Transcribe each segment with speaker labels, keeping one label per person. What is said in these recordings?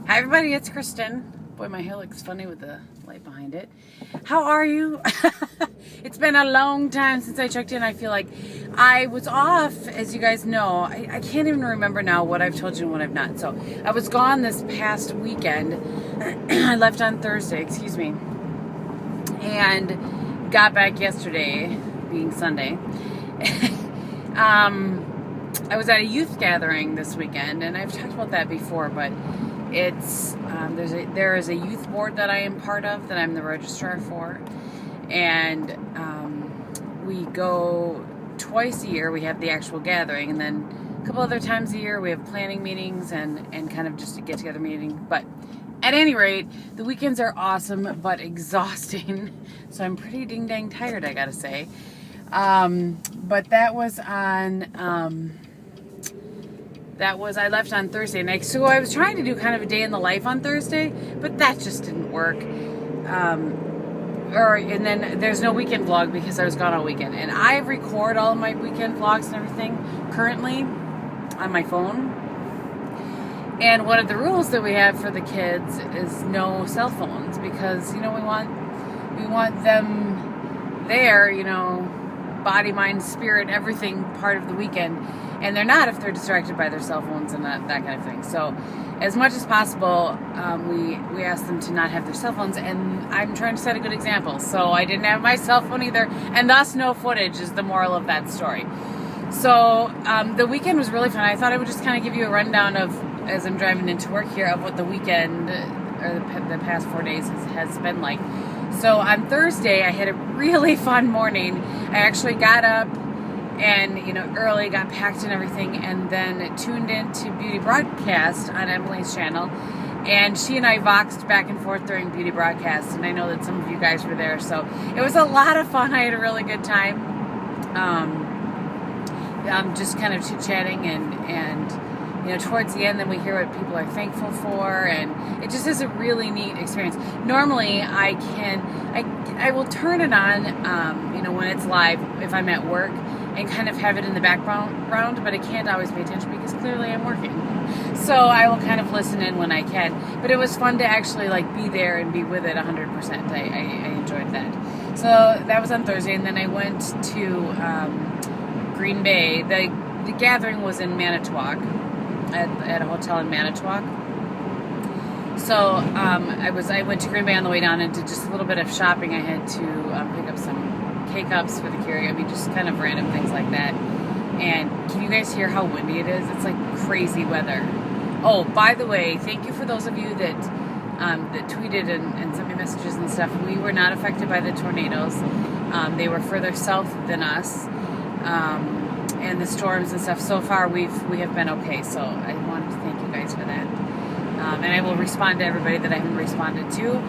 Speaker 1: Hi everybody, it's Kristin. Boy, my hair looks funny with the light behind it. How are you? It's been a long time since I checked in. I feel like I was off, as you guys know. I can't even remember now what I've told you and what I've not. So I was gone this past weekend. I left on Thursday, and got back yesterday, being Sunday. I was at a youth gathering this weekend, and I've talked about that before, but it's there is a youth board that I am part of, that I'm the registrar for, and we go twice a year. We have the actual gathering, and then a couple other times a year we have planning meetings and kind of just a get-together meeting. But at any rate, the weekends are awesome but exhausting, so I'm pretty ding-dang tired, I gotta say. But that was on... I left on Thursday night. So I was trying to do kind of a day in the life on Thursday, but that just didn't work. And then there's no weekend vlog because I was gone all weekend. And I record all of my weekend vlogs and everything currently on my phone. And one of the rules that we have for the kids is no cell phones, because, we want them there, body, mind, spirit, everything part of the weekend. And they're not if they're distracted by their cell phones and that kind of thing. So as much as possible, we ask them to not have their cell phones. And I'm trying to set a good example. So I didn't have my cell phone either. And thus no footage is the moral of that story. So the weekend was really fun. I thought I would just kind of give you a rundown of, as I'm driving into work here, of what the weekend or the past 4 days has been like. So on Thursday, I had a really fun morning. I actually got up and, early, got packed and everything, and then tuned into Beauty Broadcast on Emily's channel. And she and I voxed back and forth during Beauty Broadcast, and I know that some of you guys were there. So it was a lot of fun. I had a really good time. Just kind of chit-chatting and towards the end, then we hear what people are thankful for, and it just is a really neat experience. Normally, I will turn it on, when it's live, if I'm at work, and kind of have it in the background, but I can't always pay attention because clearly I'm working. So I will kind of listen in when I can. But it was fun to actually be there and be with it 100%. I enjoyed that. So that was on Thursday, and then I went to Green Bay. The gathering was in Manitowoc, at a hotel in Manitowoc. So I went to Green Bay on the way down and did just a little bit of shopping. I had to pick up some K-cups for the carry. Just kind of random things like that. And can you guys hear how windy it is? It's like crazy weather. Oh, by the way, thank you for those of you that tweeted and sent me messages and stuff. We were not affected by the tornadoes. They were further south than us. And the storms and stuff. So far, we have been okay. So I wanted to thank you guys for that. And I will respond to everybody that I haven't responded to.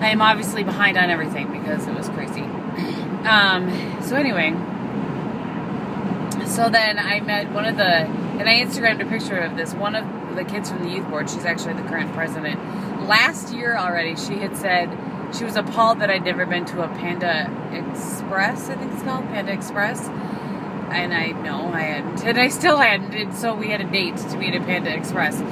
Speaker 1: I am obviously behind on everything because it was crazy. So anyway, so then I met and I Instagrammed a picture of this, one of the kids from the youth board. She's actually the current president. Last year already, she had said she was appalled that I'd never been to a Panda Express, I think it's called, Panda Express. And I hadn't, and I still hadn't, and so we had a date to meet at Panda Express.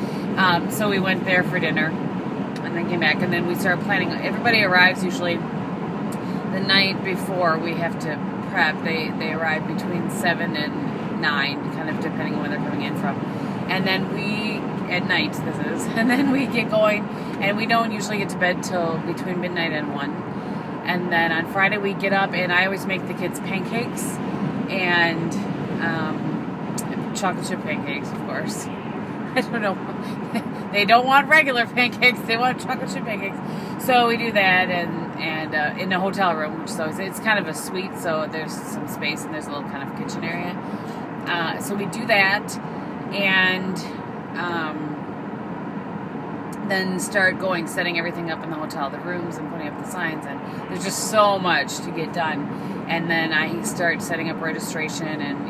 Speaker 1: So we went there for dinner, and then came back, and then we started planning. Everybody arrives usually the night before. We have to prep. They arrive between 7 and 9, kind of depending on where they're coming in from. And then at night, and then we get going, and we don't usually get to bed till between midnight and 1. And then on Friday we get up, and I always make the kids pancakes, and chocolate chip pancakes, of course. I don't know. They don't want regular pancakes. They want chocolate chip pancakes. So we do that, and in a hotel room, which is always, it's kind of a suite, so there's some space, and there's a little kind of kitchen area. So we do that, and then start setting everything up in the hotel, the rooms, and putting up the signs, and there's just so much to get done. And then I start setting up registration, and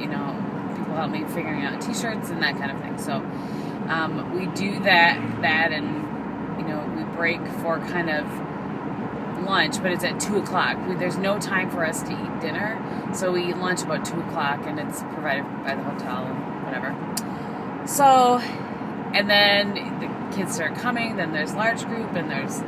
Speaker 1: people help me figuring out t-shirts and that kind of thing. So we do that, and we break for kind of lunch, but it's at 2 o'clock. There's no time for us to eat dinner, so we eat lunch about 2 o'clock, and it's provided by the hotel and whatever. So, and then kids start coming, then there's large group, and there's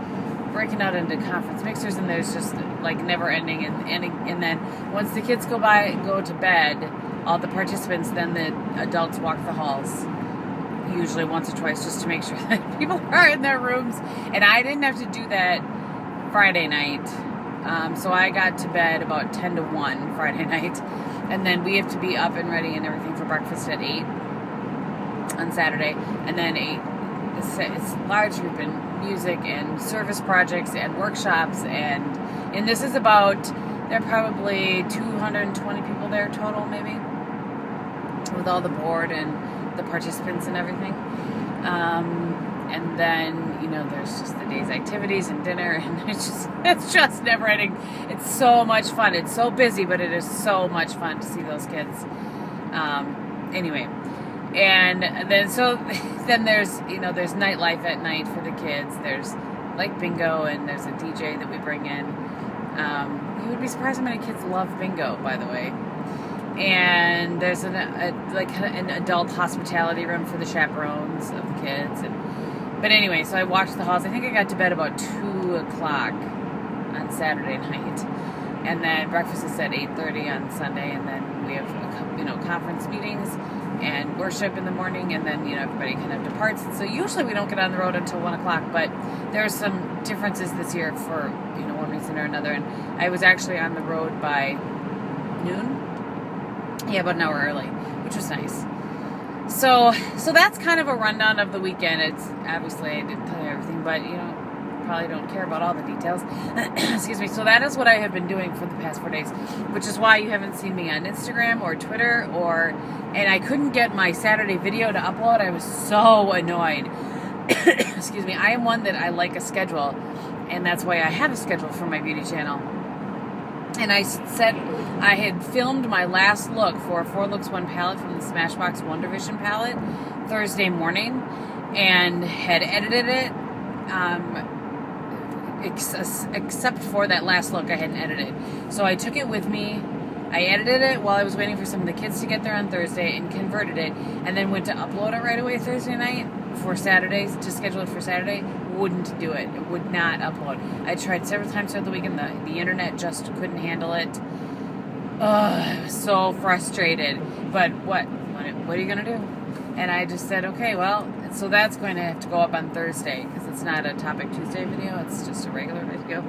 Speaker 1: breaking out into conference mixers, and there's just like never ending. And then once the kids go to bed, all the participants, then the adults walk the halls, usually once or twice, just to make sure that people are in their rooms. And I didn't have to do that Friday night. So I got to bed about 10 to 1 Friday night. And then we have to be up and ready and everything for breakfast at 8 on Saturday. And then it's large group and music and service projects and workshops. And this is about, there are probably 220 people there total, maybe, with all the board and the participants and everything. And then, there's just the day's activities and dinner, and it's just never ending. It's so much fun. It's so busy, but it is so much fun to see those kids. Anyway, and then there's nightlife at night for the kids. There's like bingo, and there's a DJ that we bring in. You would be surprised how many kids love bingo, by the way. And there's an adult hospitality room for the chaperones of the kids. But anyway, so I walked the halls. I think I got to bed about 2 o'clock on Saturday night. And then breakfast is at 8:30 on Sunday. And then we have, conference meetings and worship in the morning. And then, everybody kind of departs. And so usually we don't get on the road until 1 o'clock. But there are some differences this year for, one reason or another. And I was actually on the road by noon. Yeah, about an hour early, which was nice. So that's kind of a rundown of the weekend. It's obviously, I didn't tell you everything, but probably don't care about all the details. Excuse me. So that is what I have been doing for the past 4 days, which is why you haven't seen me on Instagram or Twitter, and I couldn't get my Saturday video to upload. I was so annoyed. Excuse me. I am one that I like a schedule, and that's why I have a schedule for my beauty channel. And I said I had filmed my last look for 4 Looks 1 palette from the Smashbox Wonder Vision palette Thursday morning, and had edited it, except for that last look I hadn't edited. So I took it with me. I edited it while I was waiting for some of the kids to get there on Thursday and converted it, and then went to upload it right away Thursday night for Saturday, to schedule it for Saturday. Wouldn't do it. It would not upload. I tried several times throughout the weekend. The internet just couldn't handle it. I was so frustrated. But what are you going to do? And I just said, okay, well, so that's going to have to go up on Thursday, because it's not a Topic Tuesday video. It's just a regular video.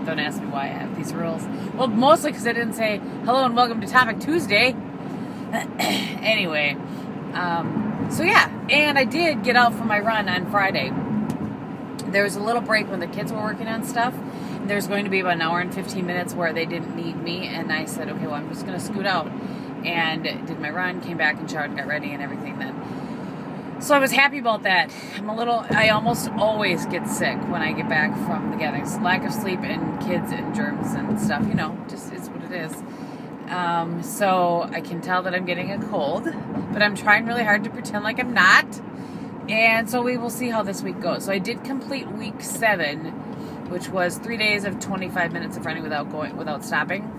Speaker 1: Don't ask me why I have these rules. Well, mostly because I didn't say, hello and welcome to Topic Tuesday. Anyway, so yeah, and I did get out for my run on Friday. There was a little break when the kids were working on stuff. There's going to be about an hour and 15 minutes where they didn't need me, and I said, okay, well, I'm just going to scoot out, and did my run, came back and showered, got ready and everything then. So I was happy about that. I almost always get sick when I get back from the gatherings. Lack of sleep and kids and germs and stuff, just is what it is. So I can tell that I'm getting a cold, but I'm trying really hard to pretend like I'm not. And so we will see how this week goes. So I did complete week 7, which was 3 days of 25 minutes of running without stopping.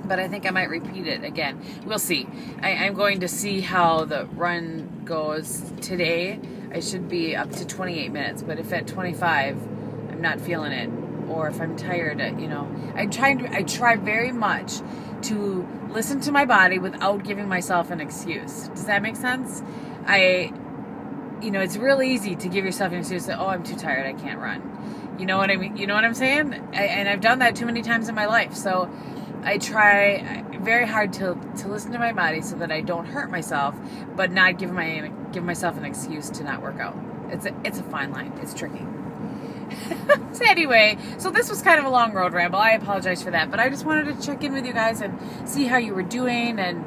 Speaker 1: But I think I might repeat it again. We'll see. I'm going to see how the run goes today. I should be up to 28 minutes, but if at 25 I'm not feeling it, or if I'm tired, I try very much to listen to my body without giving myself an excuse. Does that make sense? It's real easy to give yourself an excuse that, oh, I'm too tired, I can't run. You know what I mean? You know what I'm saying? And I've done that too many times in my life. So I try very hard to listen to my body so that I don't hurt myself, but not give myself an excuse to not work out. It's a fine line. It's tricky. So anyway, so this was kind of a long road ramble. I apologize for that, but I just wanted to check in with you guys and see how you were doing, and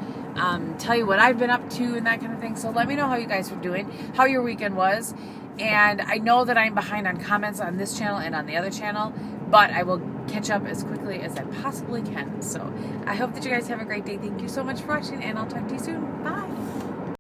Speaker 1: tell you what I've been up to and that kind of thing. So let me know how you guys were doing, how your weekend was. And I know that I'm behind on comments on this channel and on the other channel, but I will catch up as quickly as I possibly can. So I hope that you guys have a great day. Thank you so much for watching, and I'll talk to you soon. Bye.